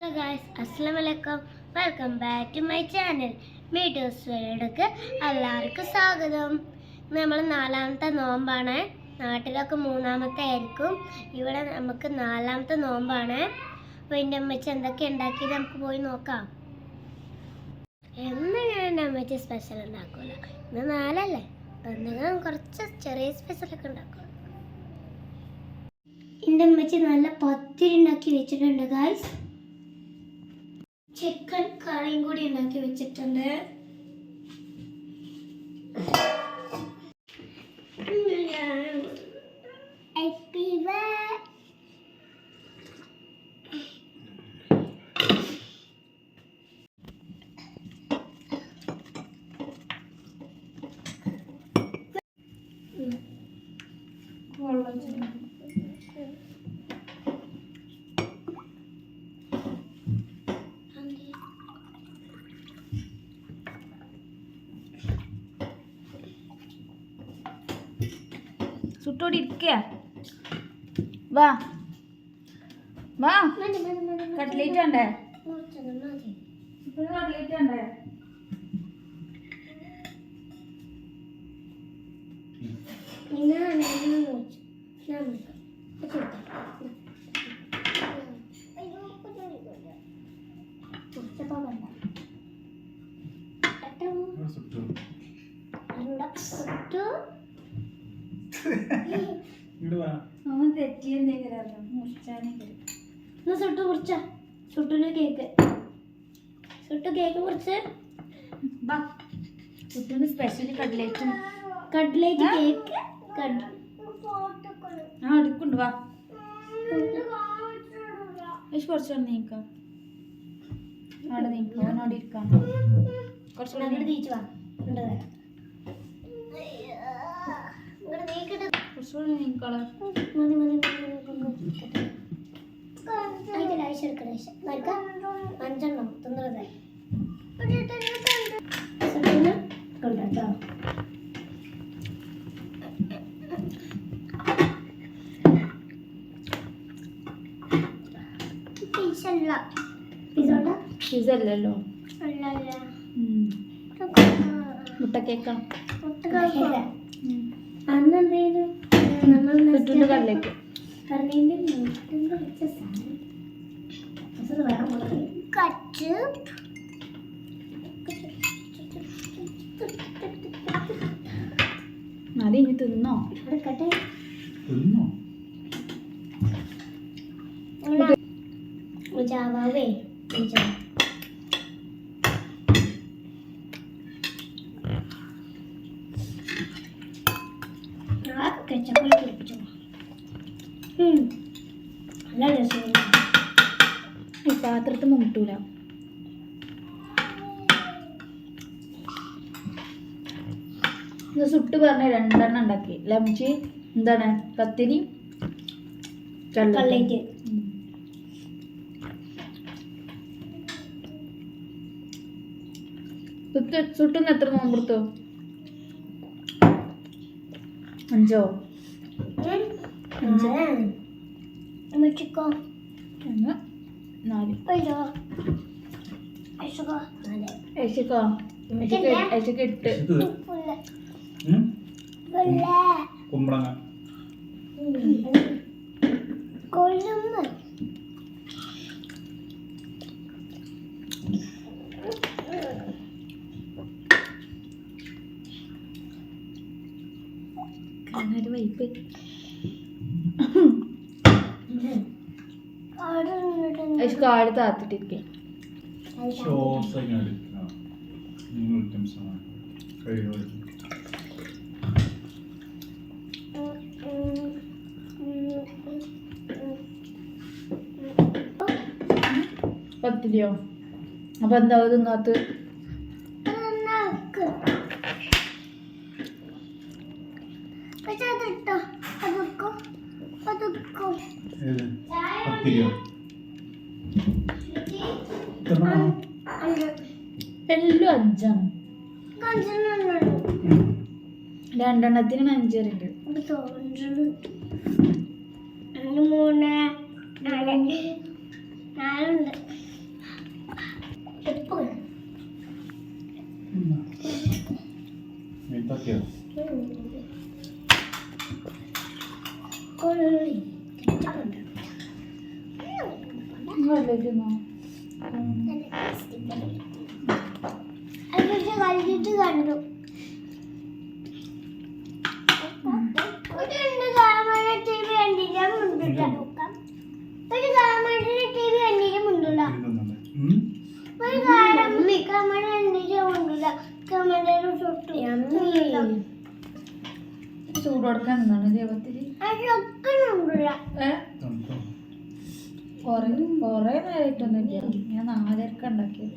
Hello guys, Assalamualaikum. Welcome back to my channel. Videos വേൾഡ്ക്ക് എല്ലാവർക്കും സ്വാഗതം. നമ്മൾ നാലാമത്തെ നോമ്പാണ്. നാട്ടിലൊക്കെ മൂന്നാമത്തെ ആയിരിക്കും. ഇവിടെ നമുക്ക് നാലാമത്തെ നോമ്പാണ്. അപ്പോൾ എൻ്റെ അമ്മച്ചി എന്തൊക്കെ ഉണ്ടാക്കിയത് നമുക്ക് പോയി നോക്കാം. എന്ന് ഞാൻ അമ്മച്ചി സ്പെഷ്യൽ ഉണ്ടാക്കില്ല. ഇന്ന് നാലല്ലേ, അപ്പം എന്തെങ്കിലും കുറച്ച് ചെറിയ സ്പെഷ്യലൊക്കെ ഉണ്ടാക്കും. എൻ്റെ അമ്മച്ചി നല്ല പത്തിരി ഉണ്ടാക്കി വെച്ചിട്ടുണ്ട് ഗായ്സ്. ചിക്കൻ കറിയും കൂടി ഉണ്ടാക്കി വെച്ചിട്ടുണ്ട്. സുട്ടോടി ഇരിക്കുക. വാ വാ, കട്ട്ലേറ്റ് ഉണ്ടേ, കട്ട്ലേറ്റ് ഉണ്ടേ. അവൻ തെറ്റിയെന്തെങ്കിലും സുട്ടുന് കേക്ക് കുറിച്ച് സുട്ടുന് സ്പെഷ്യലി കട്ട്ലേറ്റ് കേക്ക് ആ എടുക്കുന്നുണ്ട്. വാ കുറച്ച് നീക്കാം, അവിടെ നീക്കാം, അവനോട് ഇരിക്കാം. കുറച്ചുകൂടെ തീച്ചു വാ കുറച്ചുകൂടെ നീക്കളെ. അഞ്ചെണ്ണം തിന്നതായി കൊണ്ടോ. പിസ്സ അല്ലല്ലോ, മുട്ട കേക്കാണ്. അന്നെന്തേലും ചുറ്റുണ്ട് കല്ലേക്ക് അത് ഇനി തിന്നോ ജാവേ ഈ പാത്രത്തിൽ മുട്ടൂല. സുട്ട് പറഞ്ഞ രണ്ടെണ്ണം ഉണ്ടാക്കി. ലംച്ചി എന്താണ്, പത്തിരി കട്ട്ലേറ്റ്. സുട്ടുന്ന് എത്ര നോമ്പെടുത്തു? 5 അമ്മച്ചിക്കോ 4 8 കുമ്പളങ്ങ കൊള്ളുമ്മ ഒരു വൈപ്പ്. കാട് താത്തിട്ടിരിക്കെ പത്തിരിയോ? അപ്പൊ എന്താ തിങ്ങാത്ത്? എല്ലാം 5 രണ്ടെണ്ണത്തിന് 5 ഉണ്ട്. 3 4 4 ഉണ്ട്. കടലേക്കുന്നോ കളിച്ചിട്ട് കണ്ടു ചൂട് കൊടുക്കാൻ എന്താണ് ദൈവത്തില് കൊറേ നേരമായിട്ടൊന്നുമില്ല ഞാൻ 4:30 ഉണ്ടാക്കിയത്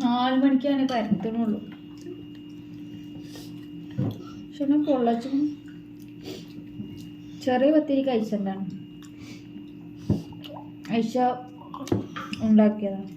4 മണിക്കാണ് പരത്തണുള്ളൂ പക്ഷെ ഞാൻ പൊള്ളച്ചും ചെറിയ പത്തിരി കഴിച്ചെന്താണ് ഐഷ ഉണ്ടാക്കിയതാണ്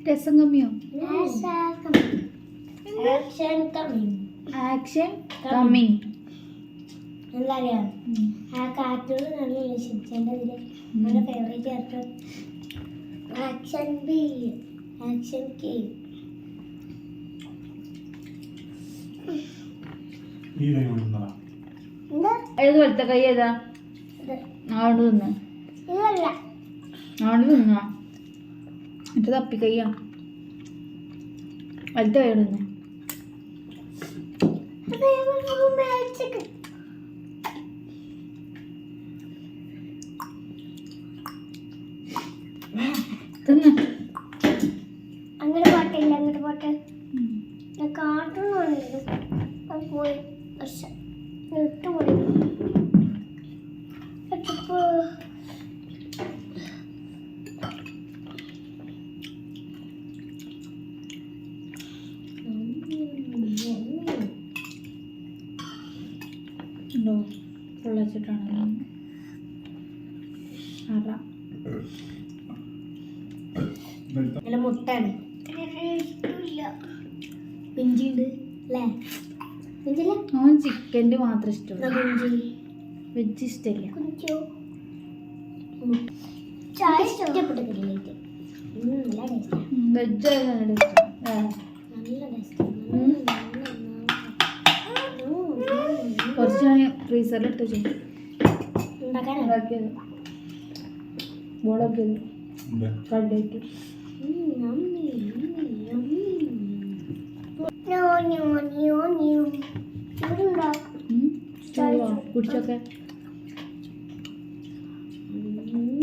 രസം കമ്മിയോ ആക്ഷൻ കമ്മിങ് എന്താ അറിയാം ആ കാറ്റോട് നല്ല ശിക്ഷൻ്റെ ഇതില് നമ്മുടെ favourite actor action B action K എന്താ ഏത് വലത്തെ കൈ ഏതാ ആണ്ട് തിന്ന് ഇതല്ല ആണ്ട് തിന്നാ എന്നിട്ട് തപ്പി കയ്യാ വലത്തെ കൈ തിന്നു തിന്ന് അങ്ങനെ പോട്ടില്ല അങ്ങോട്ട് പോട്ടെ കാട്ടുന്നുണ്ടല്ലോ അത് പോയി പക്ഷെ ഇട്ടുപോയി ഉണ്ടോ പൊള്ളച്ചിട്ടാണ് അറ നല്ല മുട്ടാണ് പിഞ്ചിണ്ട് അല്ലേ പിഞ്ചില്ല അവൻ ചിക്കൻ്റെ മാത്രം ഇഷ്ടമുള്ളൂ പിഞ്ചി വെജ് ഇഷ്ടമില്ല കുഞ്ചു ചായ ഇഷ്ടപ്പെട്ടിട്ടില്ല നല്ല ടേസ്റ്റ് വെജ് ആയിരുന്നു നല്ല ഇഷ്ടം നല്ല ടേസ്റ്റ് കുറച്ച് ഞാൻ ഫ്രീസറിൽ ഇട്ട് വെച്ചു ഉണ്ടാക്കാനോ ഉണ്ടാക്കിയത് ബോളാക്കിയത് കടലേക്ക് കുടിച്ചൊക്കെ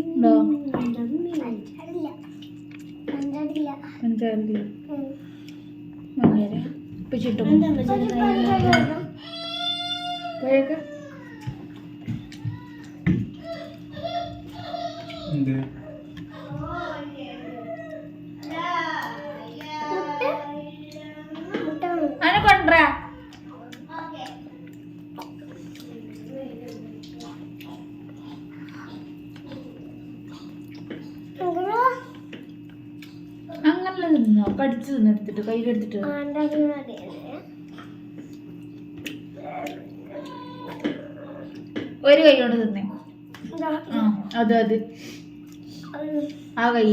ഉണ്ടോ പഞ്ചായത്തിൽ മഞ്ഞേരെ ഇപ്പം ചുറ്റും പോയേക്ക് അതിനെ കൊണ്ടുവരാ അങ്ങനെ തിന്നോ കടിച്ചു തിന്നെടുത്തിട്ട് കയ്യിലെടുത്തിട്ട് ഒരു കൈ കൊണ്ട് തിന്നേ അത് ആ കൈ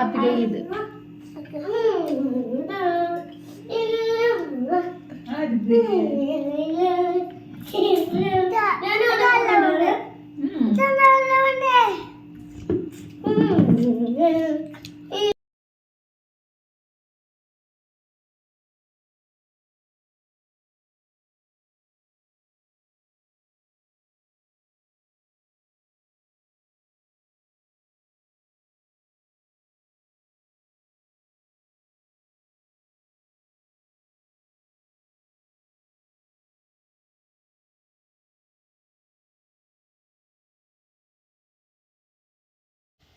അപ്പി കൈ ഇത്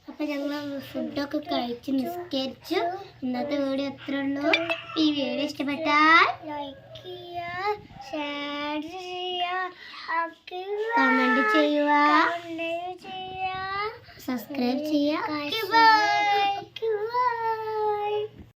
അപ്പം ഞങ്ങൾ ഫുഡൊക്കെ കഴിച്ച് നിസ്കരിച്ചു. ഇന്നത്തെ വീഡിയോ എത്ര ഉള്ളൂ. ഈ വീഡിയോ ഇഷ്ടപ്പെട്ടാൽ ലൈക്ക് ചെയ്യുക, ഷെയർ ചെയ്യുക, കമൻറ്റ് ചെയ്യുക, സബ്സ്ക്രൈബ് ചെയ്യുക.